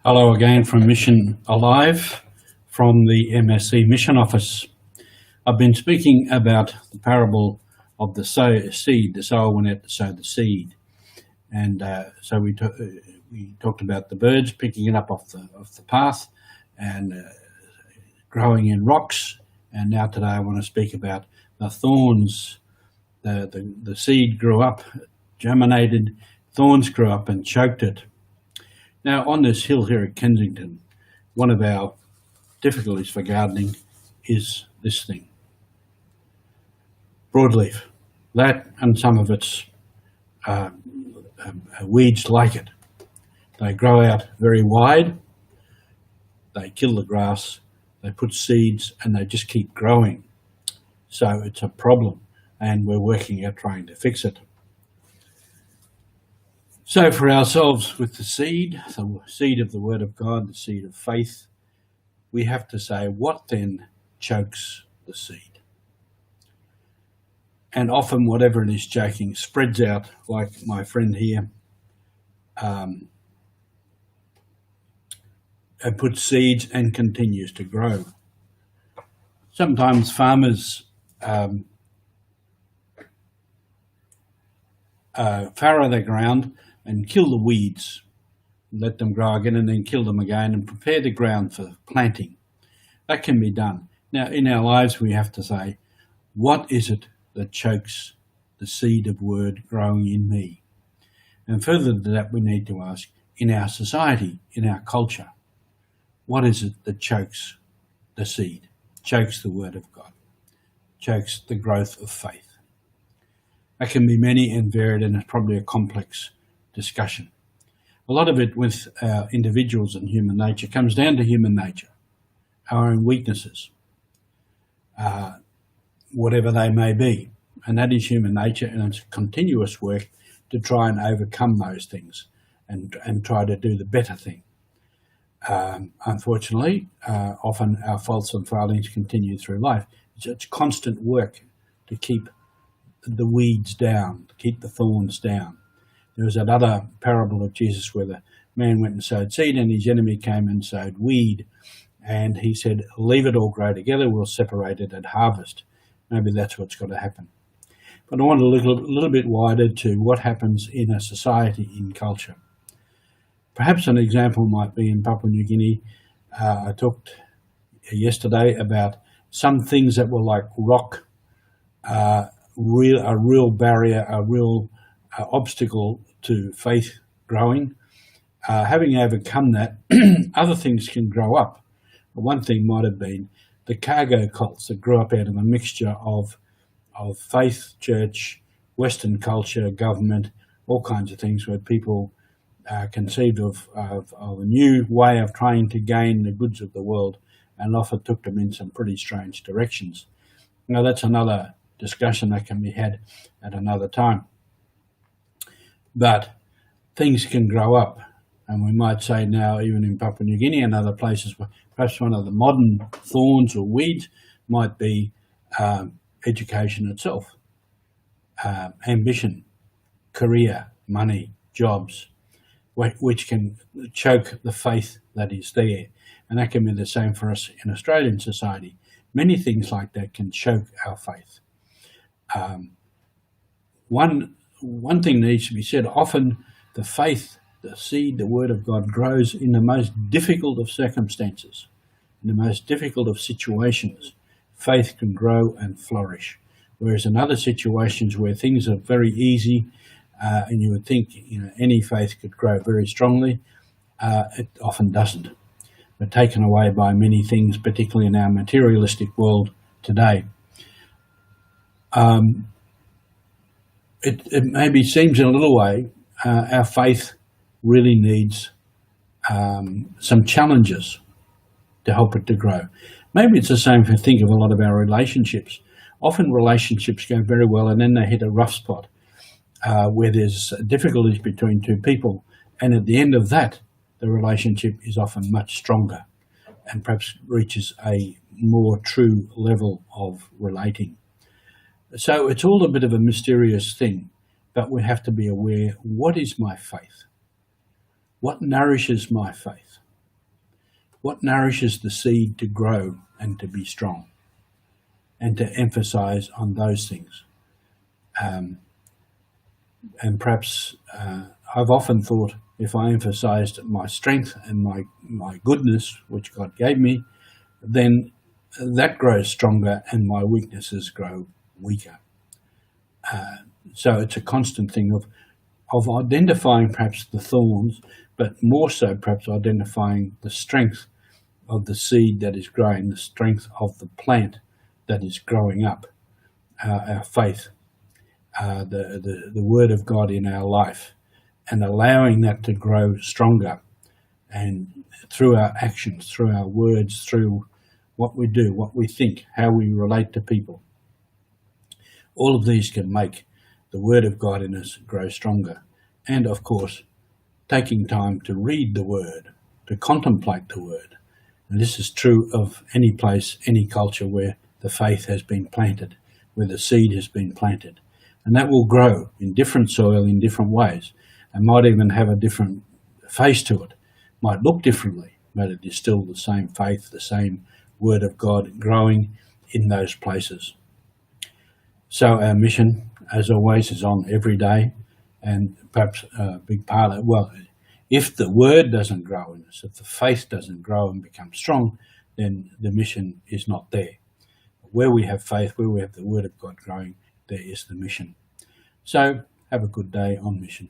Hello again from Mission Alive from the MSC Mission Office. I've been speaking about the parable of the seed. The sower went out to sow the seed. And so we talked about the birds picking it up off the path and growing in rocks. And now today I want to speak about the thorns. The seed grew up, germinated, thorns grew up and choked it. Now, on this hill here at Kensington, one of our difficulties for gardening is this thing. Broadleaf. That and some of its weeds like it. They grow out very wide, they kill the grass, they put seeds, and they just keep growing. So it's a problem, and we're working at trying to fix it. So for ourselves with the seed of the Word of God, the seed of faith, we have to say, what then chokes the seed? And often whatever it is choking spreads out, like my friend here, and puts seeds and continues to grow. Sometimes farmers farrow their ground and kill the weeds, let them grow again and then kill them again and prepare the ground for planting. That can be done. Now, in our lives, we have to say, what is it that chokes the seed of word growing in me? And further to that, we need to ask, in our society, in our culture, what is it that chokes the seed, chokes the word of God, chokes the growth of faith? That can be many and varied, and it's probably a complex discussion. A lot of it with individuals and human nature comes down to human nature, our own weaknesses, whatever they may be. And that is human nature, and it's continuous work to try and overcome those things and try to do the better thing. Unfortunately, often our faults and failings continue through life. It's constant work to keep the weeds down, to keep the thorns down. There was that other parable of Jesus where the man went and sowed seed and his enemy came and sowed weed. And he said, leave it all grow together, we'll separate it at harvest. Maybe that's what's got to happen. But I want to look a little bit wider to what happens in a society, in culture. Perhaps an example might be in Papua New Guinea. I talked yesterday about some things that were like rock, a real barrier, a real obstacle to faith growing. Having overcome that, other things can grow up. One thing might have been the cargo cults that grew up out of a mixture of faith, church, Western culture, government, all kinds of things where people conceived of a new way of trying to gain the goods of the world and often took them in some pretty strange directions. Now that's another discussion that can be had at another time. But things can grow up, and we might say now, even in Papua New Guinea and other places, perhaps one of the modern thorns or weeds might be education itself, ambition, career, money, jobs, which can choke the faith that is there. And that can be the same for us in Australian society. Many things like that can choke our faith. One thing needs to be said, often the faith, the seed, the word of God grows in the most difficult of circumstances, in the most difficult of situations. Faith can grow and flourish. Whereas in other situations where things are very easy and you would think any faith could grow very strongly, it often doesn't. We're taken away by many things, particularly in our materialistic world today. It maybe seems in a little way our faith really needs some challenges to help it to grow. Maybe it's the same if you think of a lot of our relationships. Often relationships go very well and then they hit a rough spot where there's difficulties between two people, and at the end of that the relationship is often much stronger and perhaps reaches a more true level of relating. So it's all a bit of a mysterious thing, but we have to be aware, what is my faith? What nourishes my faith? What nourishes the seed to grow and to be strong, and to emphasize on those things. And perhaps I've often thought if I emphasized my strength and my goodness, which God gave me, then that grows stronger and my weaknesses grow weaker. So it's a constant thing of identifying perhaps the thorns, but more so perhaps identifying the strength of the seed that is growing, the strength of the plant that is growing up, our faith, the Word of God in our life, and allowing that to grow stronger, and through our actions, through our words, through what we do, what we think, how we relate to people. All of these can make the Word of God in us grow stronger. And of course, taking time to read the Word, to contemplate the Word. And this is true of any place, any culture where the faith has been planted, where the seed has been planted. And that will grow in different soil in different ways, and might even have a different face to it, might look differently, but it is still the same faith, the same Word of God growing in those places. So our mission, as always, is on every day, and perhaps a big part of, well, if the Word doesn't grow in us, if the faith doesn't grow and become strong, then the mission is not there. Where we have faith, where we have the Word of God growing, there is the mission. So have a good day on mission.